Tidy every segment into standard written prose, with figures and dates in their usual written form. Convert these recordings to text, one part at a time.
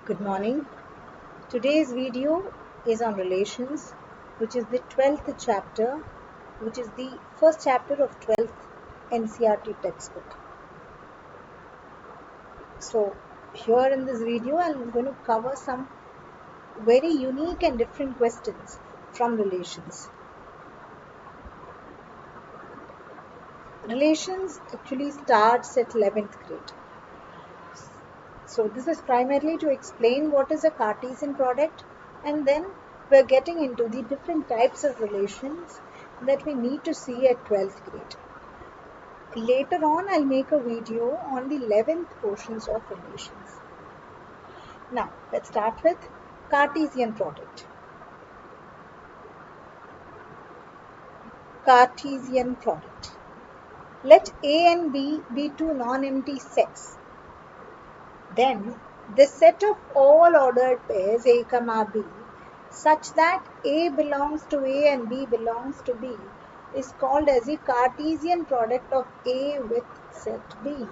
Good morning. Today's video is on relations, which is the 12th chapter, which is the first chapter of 12th NCERT textbook. So here in this video, I'm going to cover some very unique and different questions from relations. Relations actually starts at 11th grade. So this is primarily to explain what is a Cartesian product, and then we're getting into the different types of relations that we need to see at 12th grade. Later on, I'll make a video on the 11th portions of relations. Now, let's start with Cartesian product. Cartesian product. Let A and B be two non-empty sets. Then, the set of all ordered pairs A, B such that A belongs to A and B belongs to B is called as the Cartesian product of A with set B,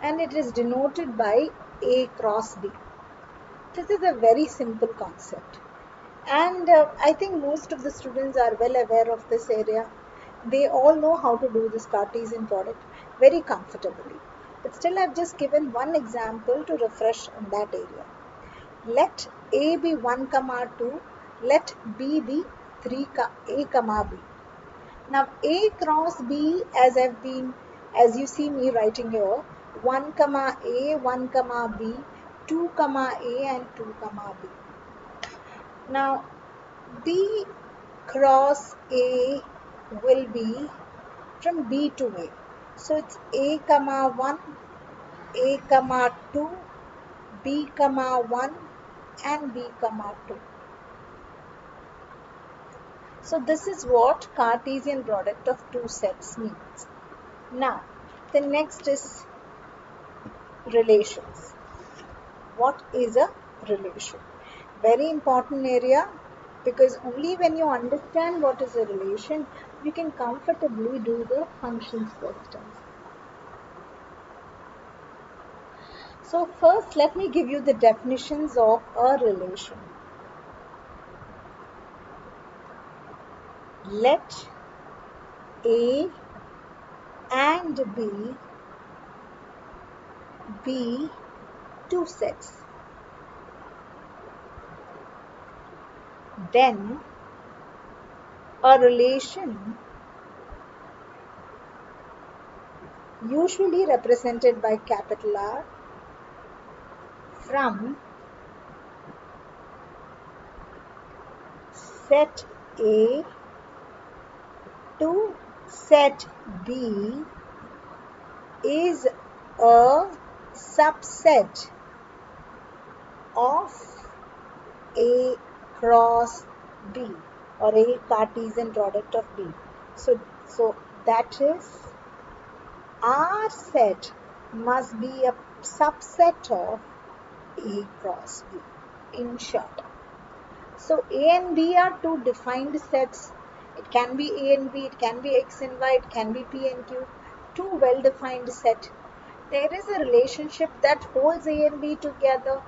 and it is denoted by A cross B. This is a very simple concept, and I think most of the students are well aware of this area. They all know how to do this Cartesian product very comfortably. But still, I've just given one example to refresh on that area. Let A be 1, 2. Let B be 3, A, B. Now, A cross B, as you see me writing here, 1, A, 1, B, 2, A and 2, B. Now, B cross A will be from B to A. So it's A, 1, A, 2, B, 1 and B, 2. So this is what Cartesian product of two sets means. Now, the next is relations. What is a relation? Very important area, because only when you understand what is a relation, you can comfortably do the functions questions. So first, let me give you the definitions of a relation. Let A and B be two sets. Then a relation, usually represented by capital R, from set A to set B, is a subset of A cross B, or A Cartesian product of B. So that is, R set must be a subset of A cross B, in short. So A and B are two defined sets. It can be A and B, it can be X and Y, it can be P and Q, two well-defined sets. There is a relationship that holds A and B together,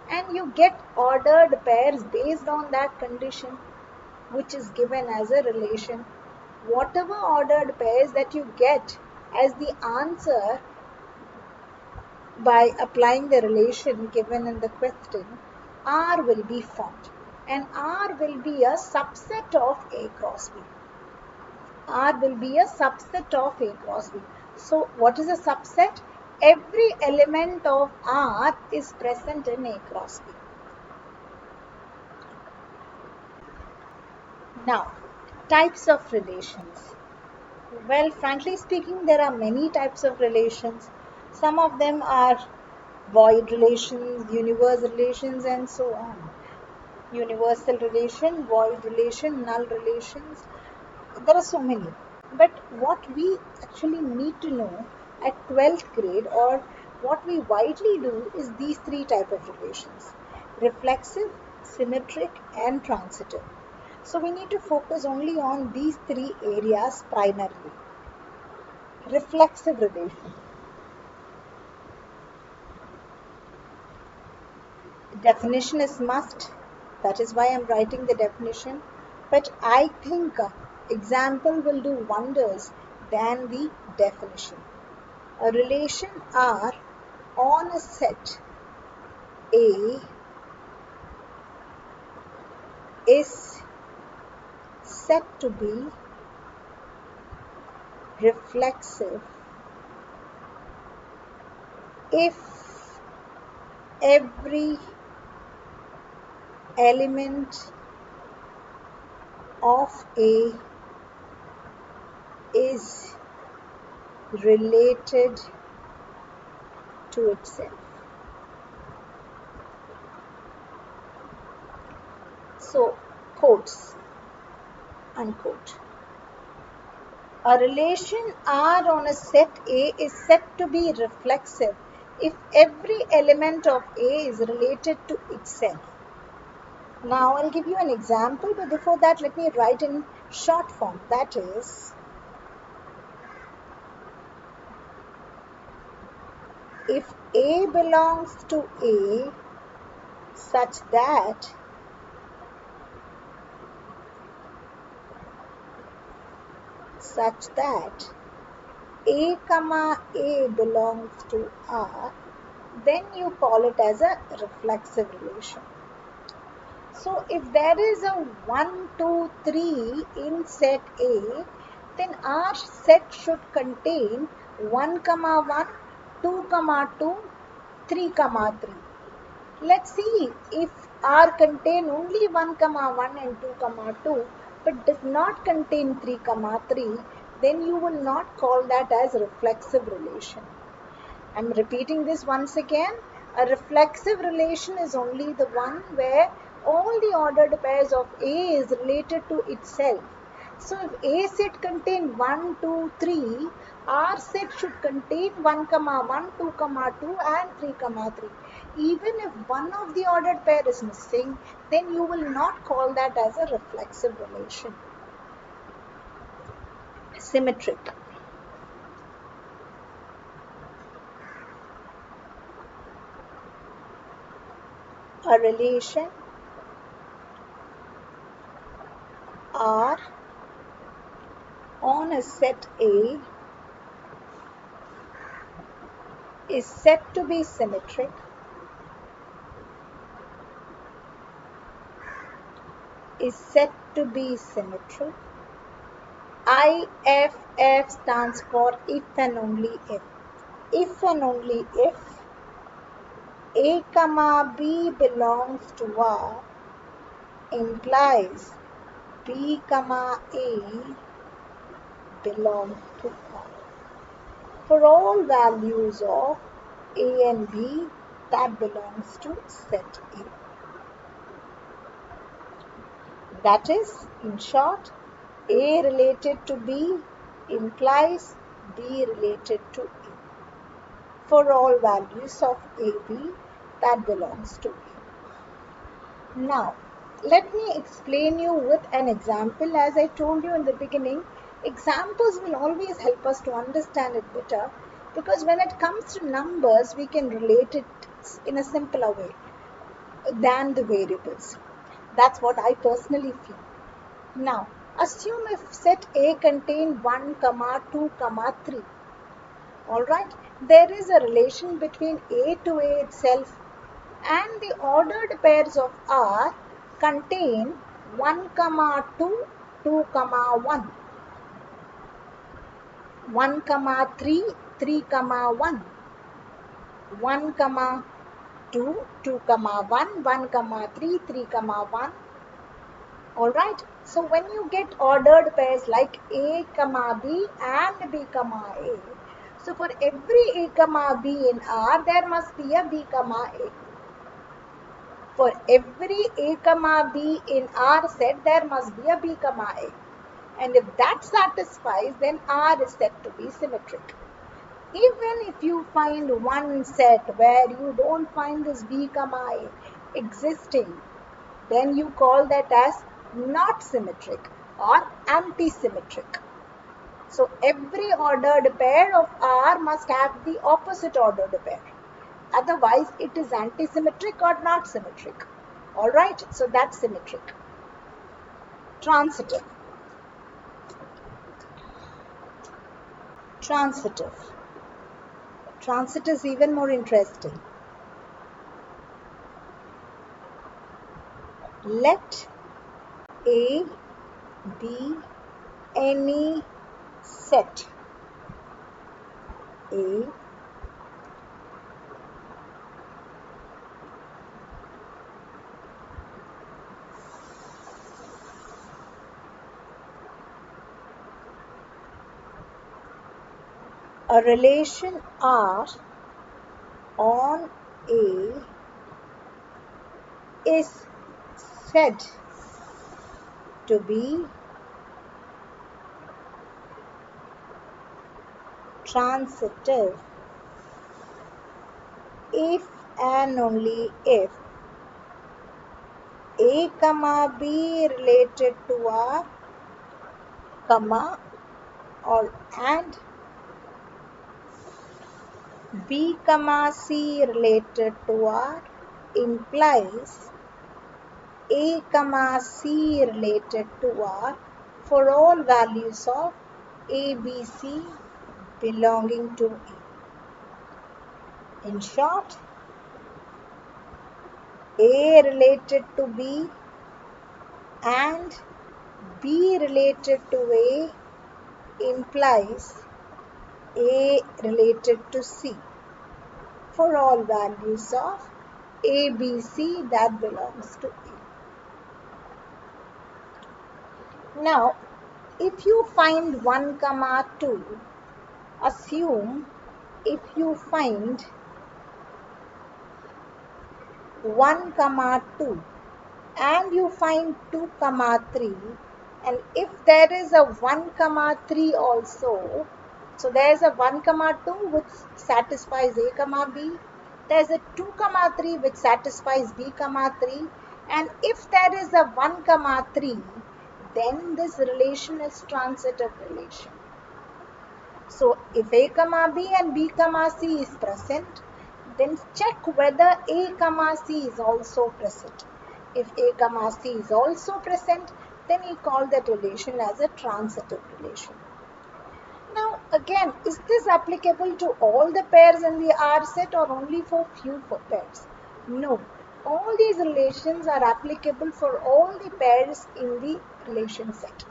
and you get ordered pairs based on that condition, which is given as a relation. Whatever ordered pairs that you get as the answer by applying the relation given in the question, R will be formed, and R will be a subset of A cross B. R will be a subset of A cross B. So what is a subset? Every element of R is present in A cross B. Now, types of relations. Well, frankly speaking, there are many types of relations. Some of them are void relations, universe relations, and so on. Universal relation, void relation, null relations. There are so many. But what we actually need to know at 12th grade, or what we widely do, is these three types of relations: reflexive, symmetric, and transitive. So we need to focus only on these three areas primarily. Reflexive relation. Definition is must. That is why I'm writing the definition. But I think example will do wonders than the definition. A relation R on a set A is said to be reflexive if every element of A is related to itself. So, quotes, unquote. A relation R on a set A is said to be reflexive if every element of A is related to itself. Now, I'll give you an example, but before that, let me write in short form. That is, if A belongs to A such that A comma A belongs to R, then you call it as a reflexive relation. So if there is a 1, 2, 3 in set A, then our set should contain 1, 1, 2, 2, 3, 3. Let's see if R contain only 1, 1 and 2, 2, but does not contain 3, 3, then you will not call that as reflexive relation. I'm repeating this once again. A reflexive relation is only the one where all the ordered pairs of A is related to itself. So if A set contain 1, 2, 3, R set should contain 1, 1, 2, 2 and 3, 3. Even if one of the ordered pair is missing, then you will not call that as a reflexive relation. Symmetric. A relation R on a set A is said to be symmetric IFF stands for if and only if. If and only if A comma B belongs to R implies B comma A belongs to R. For all values of A and B that belongs to set A. That is, in short, A related to B implies B related to A for all values of AB that belongs to A. Now, let me explain you with an example. As I told you in the beginning, examples will always help us to understand it better, because when it comes to numbers, we can relate it in a simpler way than the variables. That's what I personally feel. Now, assume if set A contain 1, 2, 3. Alright, there is a relation between A to A itself, and the ordered pairs of R contain 1, 2, 2, 1, 1, 3, 3, 1, 1, 2, 2, 1, 1, 3, 3, 1. Alright, so when you get ordered pairs like A, B and B, A, so for every A, B in R, there must be a B, A. For every A, B in R set, there must be a B, A. And if that satisfies, then R is said to be symmetric. Even if you find one set where you don't find this B, A existing, then you call that as not symmetric or anti-symmetric. So every ordered pair of R must have the opposite ordered pair. Otherwise, it is antisymmetric or not symmetric. All right, so that's symmetric. Transitive. Transitive. Transit is even more interesting. Let A be any set A a relation R on A is said to be transitive if and only if A comma B related to R comma or and B comma C related to R implies A comma C related to R for all values of A, B, C belonging to A. In short, A related to B and B related to A implies A related to C for all values of A, B, C that belongs to A. Now, if you find 1 comma 2, assume if you find 1 comma 2 and you find 2 comma 3, and if there is a 1 comma 3 also, so there is a 1 comma 2 which satisfies A comma B, there is a 2 comma 3 which satisfies B comma 3, and if there is a 1 comma 3, then this relation is transitive relation. So if A comma B and B comma C is present, then check whether A comma C is also present. If A comma C is also present, then we call that relation as a transitive relation. Now again, is this applicable to all the pairs in the R set or only for few pairs? No. All these relations are applicable for all the pairs in the relation set.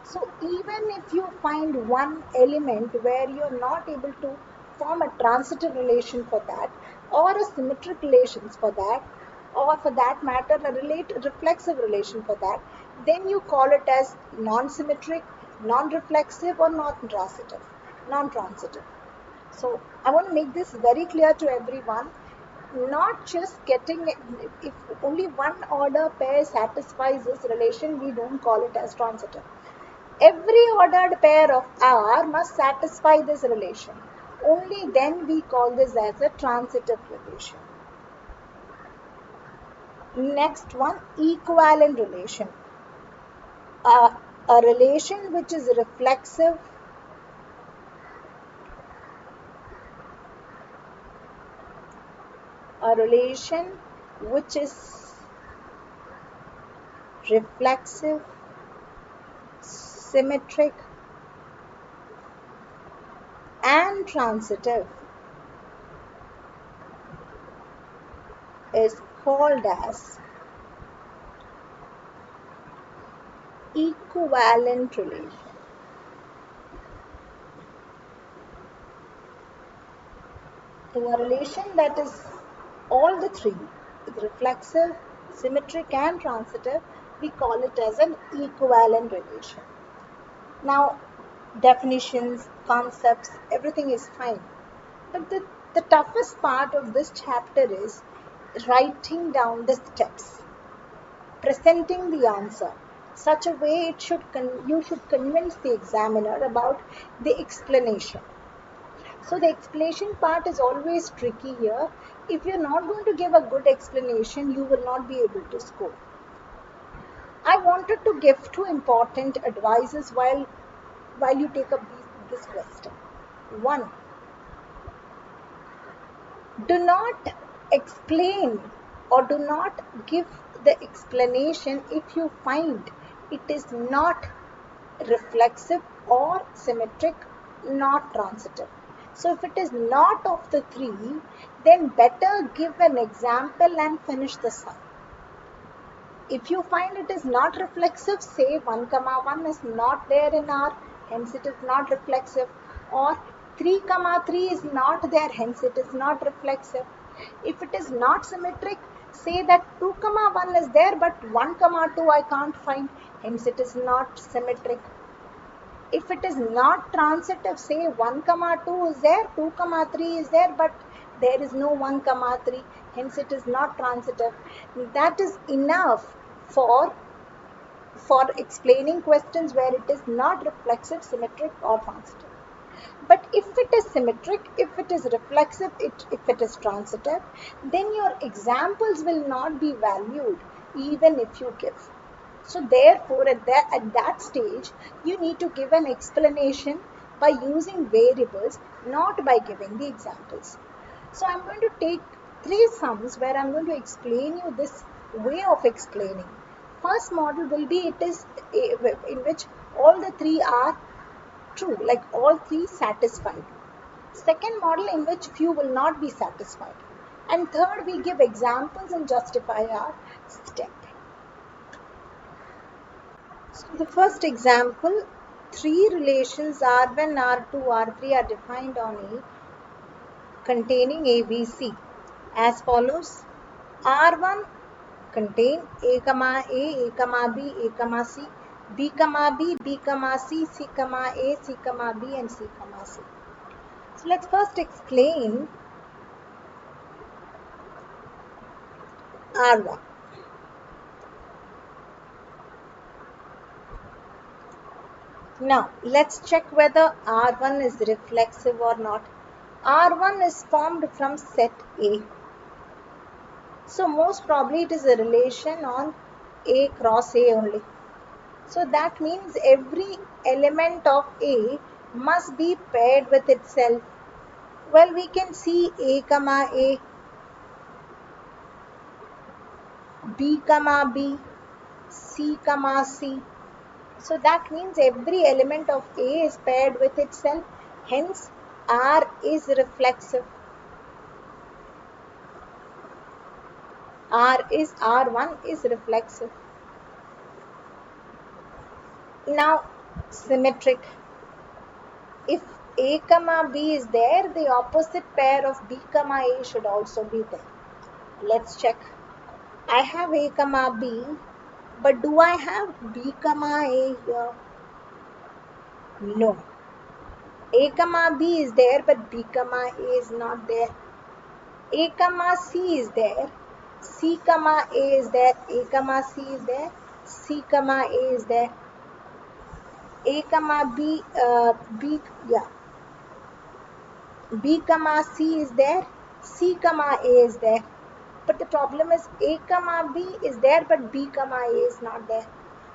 So even if you find one element where you are not able to form a transitive relation for that, or a symmetric relations for that, or for that matter a reflexive relation for that, then you call it as non-symmetric, non-reflexive or non-transitive. So I want to make this very clear to everyone. Not just getting it, if only one order pair satisfies this relation, we don't call it as transitive. Every ordered pair of R must satisfy this relation. Only then we call this as a transitive relation. Next one, equivalent relation. A relation which is reflexive symmetric and transitive is called as equivalent relation. To a relation that is all the three, reflexive, symmetric and transitive, we call it as an equivalent relation. Now, definitions, concepts, everything is fine. But the toughest part of this chapter is writing down the steps, presenting the answer. Such a way you should convince the examiner about the explanation. So the explanation part is always tricky here. If you're not going to give a good explanation, you will not be able to score. I wanted to give two important advices while you take up this question. One, Do not explain or do not give the explanation if you find it is not reflexive or symmetric, not transitive. So if it is not of the three, then better give an example and finish the sum. If you find it is not reflexive, say 1 comma 1 is not there in R, hence it is not reflexive, or 3 comma 3 is not there, hence it is not reflexive. If it is not symmetric, say that 2 comma 1 is there but 1 comma 2 I can't find, hence it is not symmetric. If it is not transitive, say 1 comma 2 is there, 2 comma 3 is there, but there is no 1 comma 3, hence it is not transitive. That is enough for explaining questions where it is not reflexive, symmetric or transitive. But if it is symmetric, if it is reflexive, if it is transitive, then your examples will not be valued even if you give. So therefore, at that stage, you need to give an explanation by using variables, not by giving the examples. So I'm going to take 3 sums where I'm going to explain you this way of explaining. First model will be in which all the 3 are true, like all 3 satisfied. Second model in which few will not be satisfied. And third, we give examples and justify our step. So the first example, 3 relations R1, R2, R3 are defined on A containing ABC as follows. R1 contain A, A, B, A, C, B, B, B, C, C, A, C, B and C, C. So let's first explain R1. Now let's check whether R1 is reflexive or not. R1 is formed from set A. So most probably it is a relation on A cross A only. So that means every element of A must be paired with itself. Well, we can see A, B, B, C, C. So that means every element of A is paired with itself. Hence, R is reflexive. R1 is reflexive. Now, symmetric. If A, B is there, the opposite pair of B, A should also be there. Let's check. I have A, B, but do I have B, A here? No. A, B is there, but B, A is not there. A, C is there. C, A is there. A, C is there. C, A is there. A, B, B, C is there. C, A is there. But the problem is A, B is there, but B, A is not there.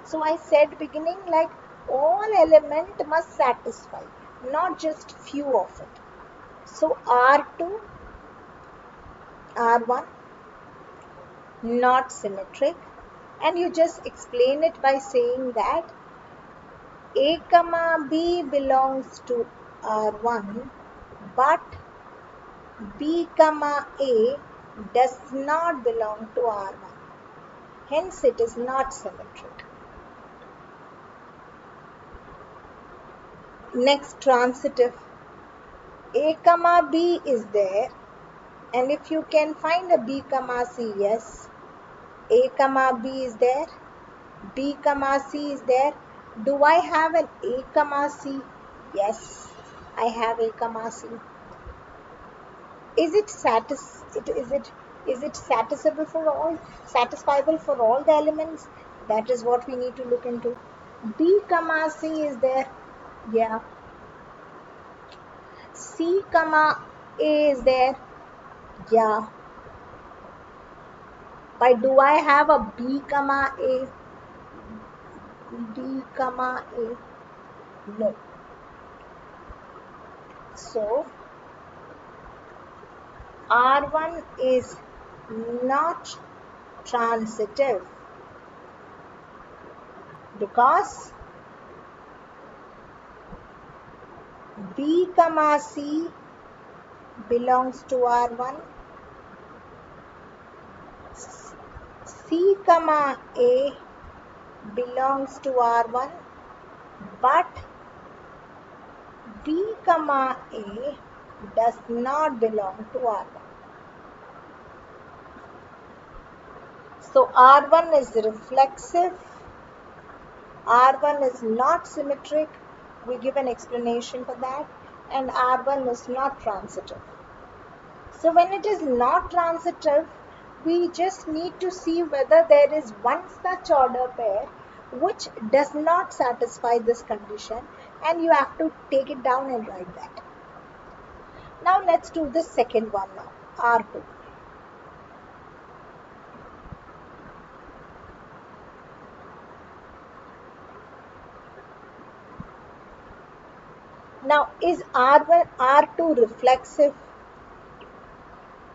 So I said beginning like all element must satisfy, not just few of it. So R2, R1, not symmetric. And you just explain it by saying that A, B belongs to R1, but B, A does not belong to R1. Hence, it is not symmetric. Next, transitive. A, B is there, and if you can find a B, C, yes. A, B is there, B, C is there. Do I have an A, C? Yes, I have A, C. Is it satisfiable for all the elements? That is what we need to look into. B, C is there. Yeah. C, A is there. Yeah. But do I have a B, A? B, A? No. So R1 is not transitive because B comma C belongs to R1, C comma A belongs to R1, but B comma A does not belong to R1. So R1 is reflexive, R1 is not symmetric, we give an explanation for that, and R1 is not transitive. So when it is not transitive, we just need to see whether there is one such order pair which does not satisfy this condition, and you have to take it down and write that. Now let's do the second one now, R2. Now is R2 reflexive?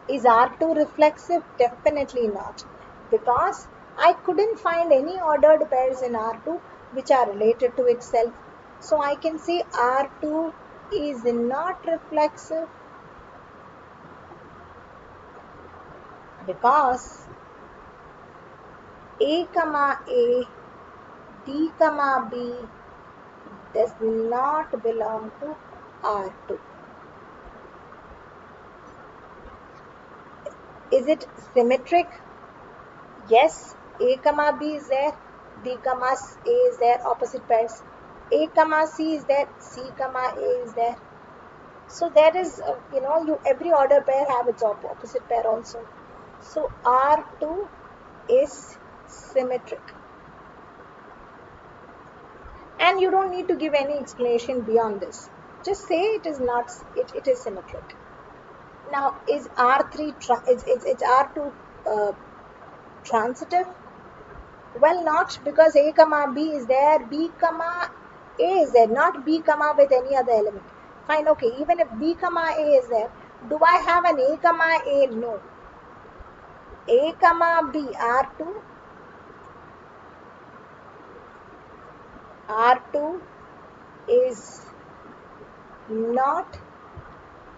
Is R2 reflexive? Definitely not, because I couldn't find any ordered pairs in R2 which are related to itself. So I can say R2 is not reflexive because A comma A, B comma B does not belong to R2. Is it symmetric? Yes, A comma B is there, B comma A is there, opposite pairs. A comma C is there, C comma A is there. So there is, every order pair have its opposite pair also. So R2 is symmetric. And you don't need to give any explanation beyond this. Just say it is not, it is symmetric. Now, is R3, is R2 transitive? Well, not, because A comma B is there, B comma A is there, not B comma with any other element. Fine, okay, even if B comma A is there, do I have an A comma A? No. A comma B, R2 is not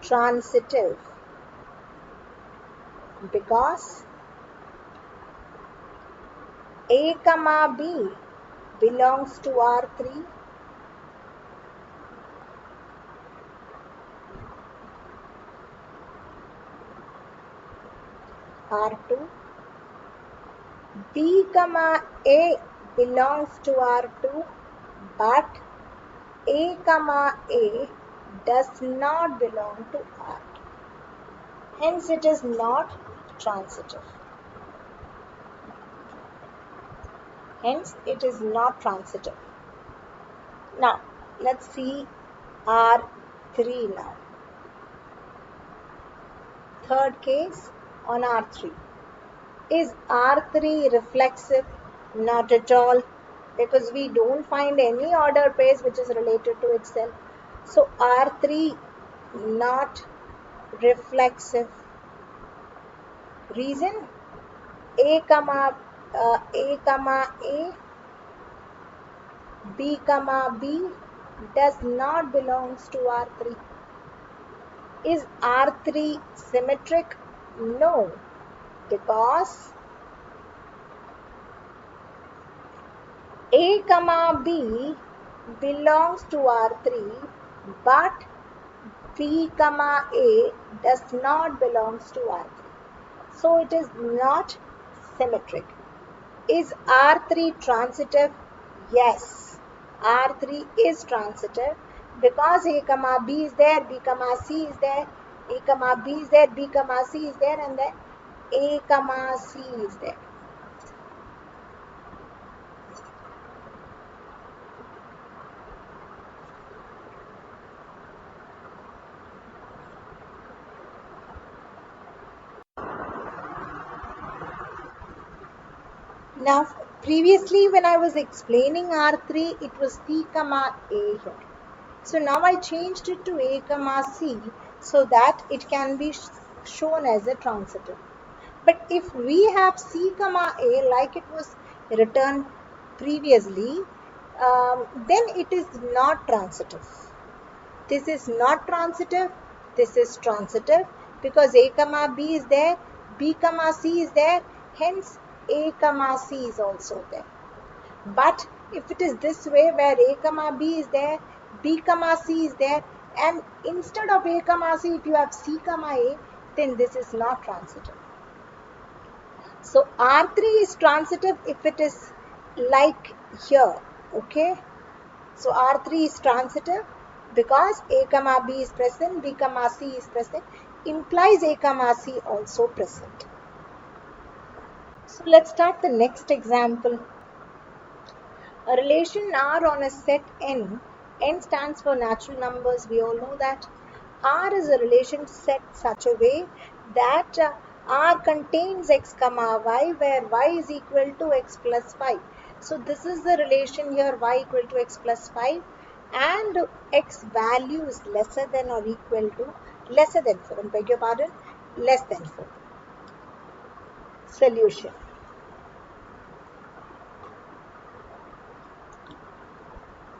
transitive because A comma B belongs to R3, R2, B comma A belongs to R2, but A comma A does not belong to R2. Hence it is not transitive. Hence it is not transitive. Now let's see R3 now. Third case on R3. Is R3 reflexive? Not at all, because we don't find any order pairs which is related to itself. So R3 not reflexive. Reason? A comma A, B comma B does not belongs to R3. Is R3 symmetric? No, because A comma B belongs to R3, but B comma A does not belongs to R3. So it is not symmetric. Is R3 transitive? Yes, R3 is transitive because A comma B is there, B comma C is there, A comma B is there, B comma C is there, and then A comma C is there. Now, previously when I was explaining R3, it was C comma A here. So now I changed it to A comma C so that it can be shown as a transitive. But if we have C comma A like it was written previously, then it is not transitive. This is not transitive, this is transitive because A comma B is there, B comma C is there, hence A comma C is also there. But if it is this way where A comma B is there, B comma C is there, and instead of A comma C if you have C comma A, then this is not transitive. So R3 is transitive if it is like here, okay. So R3 is transitive because A comma B is present, B comma C is present, implies A comma C also present. So let's start the next example. A relation R on a set N. N stands for natural numbers. We all know that. R is a relation set such a way that R contains x comma y where y is equal to x plus 5. So this is the relation here, y equal to x plus 5 and x value is lesser than or equal to lesser than 4. I beg your pardon, less than 4. Solution.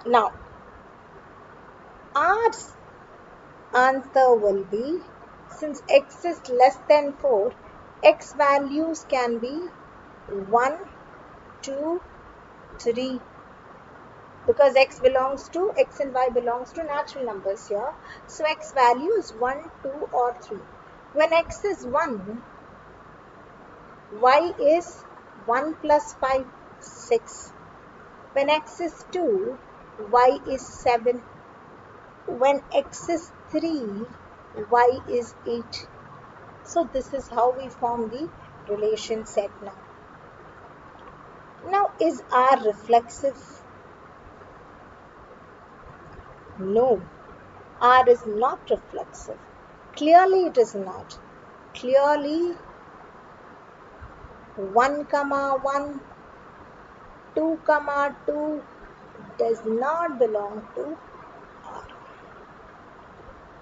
Now, R's answer will be, since x is less than 4, x values can be 1, 2, 3, because x and y belongs to natural numbers here. So x value is 1, 2 or 3. When x is 1, y is 1 plus 5, 6. When x is 2, y is 7. When x is 3, y is 8. So this is how we form the relation set now. Now, is R reflexive? No, R is not reflexive. Clearly it is not. Clearly 1 comma 1, 2 comma 2 does not belong to R.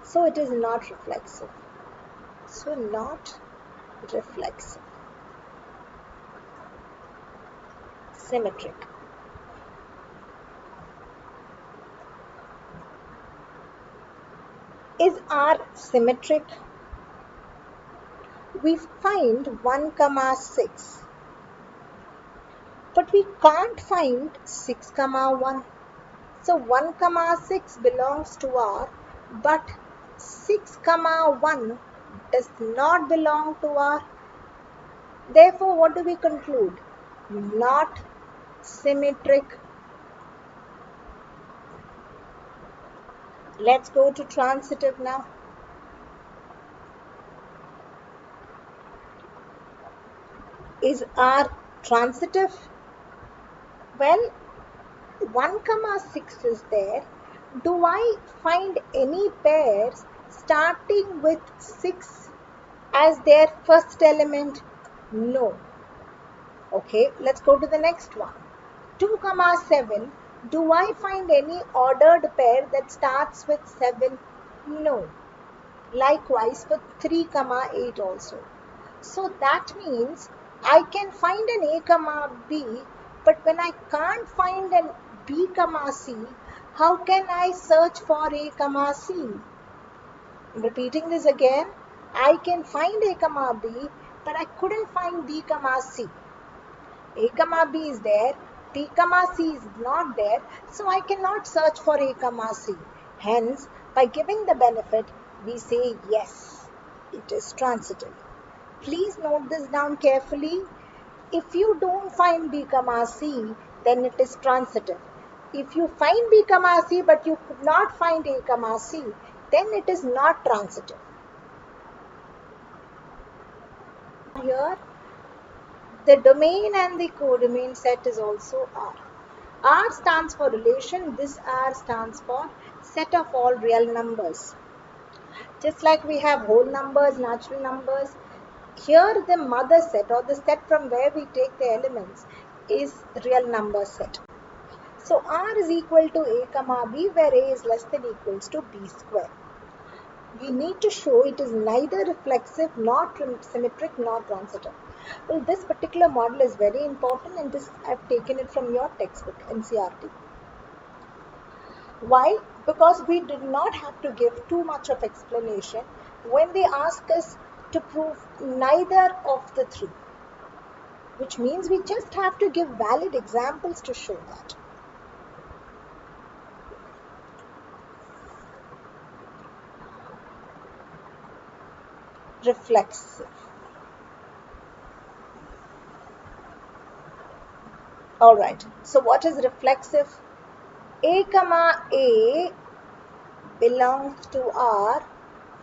So it is not reflexive. So not reflexive. Symmetric. Is R symmetric? We find 1 comma 6. But we can't find 6 comma 1. So 1 comma 6 belongs to R, but 6 comma 1 does not belong to R. Therefore, what do we conclude? Not symmetric. Let's go to transitive now. Is R transitive? Well, 1 comma 6 is there. Do I find any pairs starting with 6 as their first element? No. Okay, let's go to the next one. 2 comma 7. Do I find any ordered pair that starts with 7? No. Likewise for 3 comma 8 also. So that means I can find an A comma B, but when I can't find an B comma C, how can I search for A comma C? I'm repeating this again. I can find A comma B, but I couldn't find B comma C. A comma B is there, B comma C is not there, so I cannot search for A comma C. Hence, by giving the benefit, we say yes, it is transitive. Please note this down carefully. If you don't find B comma C, then it is transitive. If you find B comma C but you could not find A comma C, then it is not transitive. Here, the domain and the codomain set is also R. R stands for relation, this R stands for set of all real numbers. Just like we have whole numbers, natural numbers, here the mother set or the set from where we take the elements is real number set. So R is equal to A comma B where A is less than equals to B square. We need to show it is neither reflexive, nor symmetric, nor transitive. Well, this particular model is very important, and this I've taken it from your textbook, NCERT. Why? Because we did not have to give too much of explanation when they ask us to prove neither of the three, which means we just have to give valid examples to show that. Reflexive. Alright, so what is reflexive? A comma A belongs to R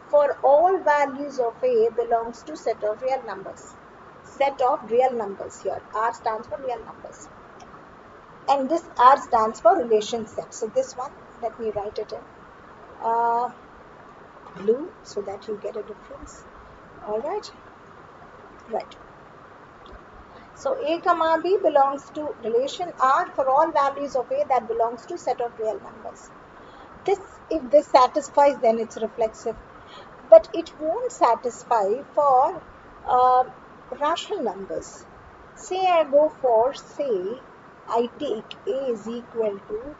for all values of A belongs to set of real numbers. Set of real numbers here. R stands for real numbers. And this R stands for relation set. So this one, let me write it in blue so that you get a difference. Alright. Right. So A comma B belongs to relation R for all values of A that belongs to set of real numbers. If this satisfies, then it's reflexive. But it won't satisfy for rational numbers. Say I take A is equal to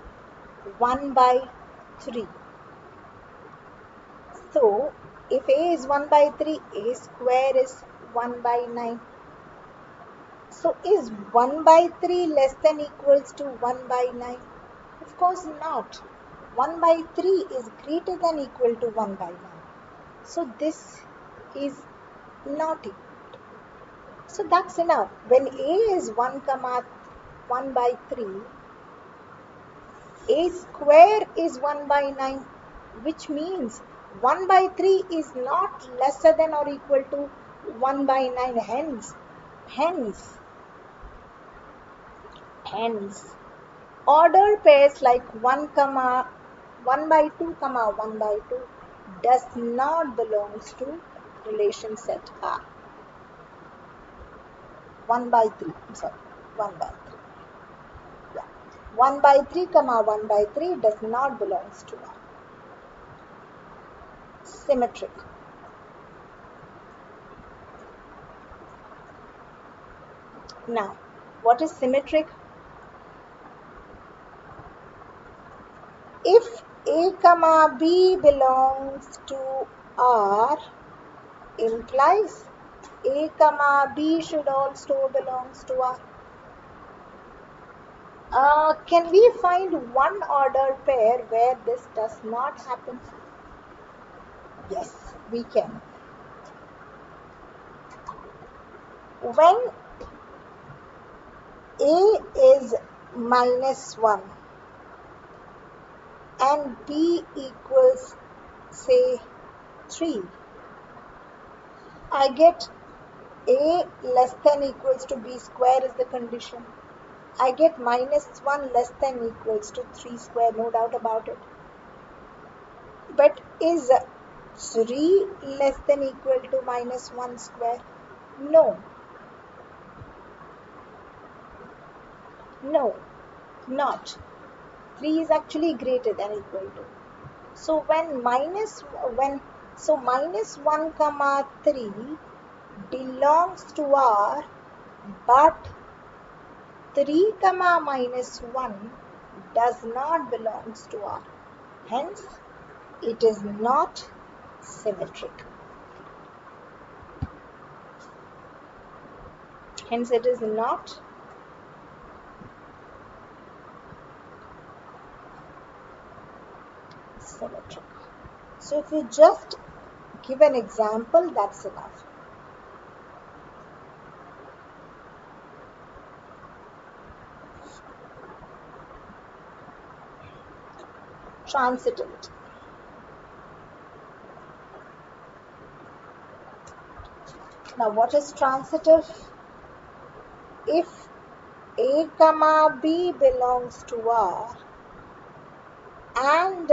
1 by 3. So, if A is 1 by 3, A square is 1 by 9. So, is 1 by 3 less than equals to 1 by 9? Of course not. 1 by 3 is greater than equal to 1 by 9. So, this is not equal. So, that's enough. When A is 1 by 3, A square is 1 by 9, which means 1 by 3 is not lesser than or equal to 1 by 9. Hence, ordered pairs like 1 by 2, 1 by 2 does not belongs to relation set R. 1 by 3, 1 by 3. Yeah. 1 by 3, 1 by 3 does not belongs to R. Symmetric. Now, what is symmetric? If A comma B belongs to R, implies A comma B should also belongs to R. Can we find one ordered pair where this does not happen? Yes, we can. When A is -1 and B equals, say, 3, I get A less than equals to B square is the condition. I get -1 less than equals to 3 square, no doubt about it. But is 3 less than equal to -1 square? No. No, not. 3 is actually greater than equal to. So -1 comma 3 belongs to R, but 3 comma -1 does not belongs to R. Hence, it is not symmetric. Hence, it is not symmetric. So, if you just give an example, that's enough. Transitivity. Now, what is transitive? If A comma B belongs to R and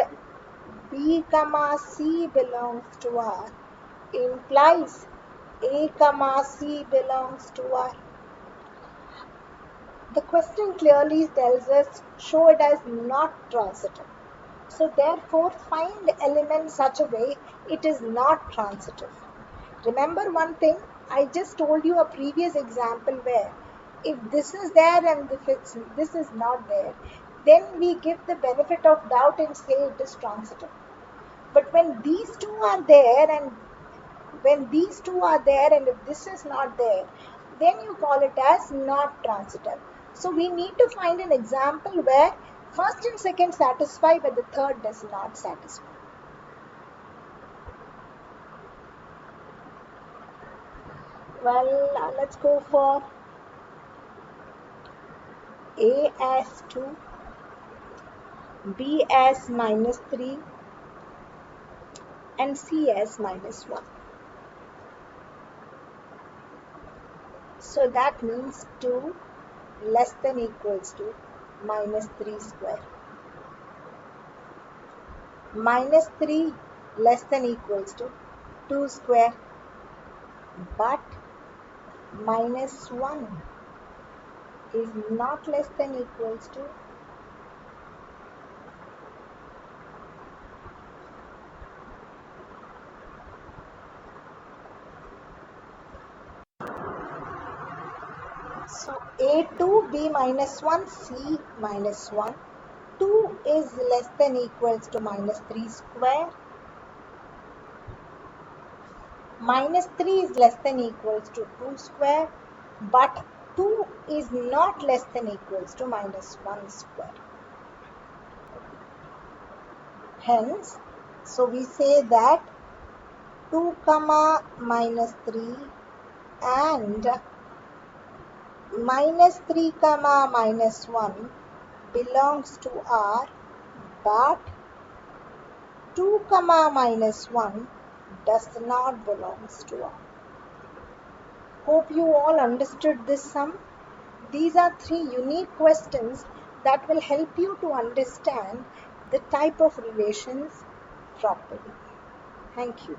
B comma C belongs to R, implies A comma C belongs to R. The question clearly tells us, show it as not transitive. So therefore, find elements such a way it is not transitive. Remember one thing, I just told you a previous example where if this is there and if this is not there, then we give the benefit of doubt and say it is transitive. But when these two are there and if this is not there, then you call it as not transitive. So we need to find an example where first and second satisfy but the third does not satisfy. Well, let's go for A as 2, B as -3 and C as -1. So that means 2 less than equals to -3 square. -3 less than equals to 2 square. But -1 is not less than equals to so A2 B -1 C -1. 2 is less than equals to -3 square. -3 is less than equals to 2 square, but 2 is not less than equals to -1 square. Hence, so we say that 2 comma -3 and -3 comma -1 belongs to R, but 2 comma -1 does not belongs to R. Hope you all understood this sum. These are 3 unique questions that will help you to understand the type of relations properly. Thank you.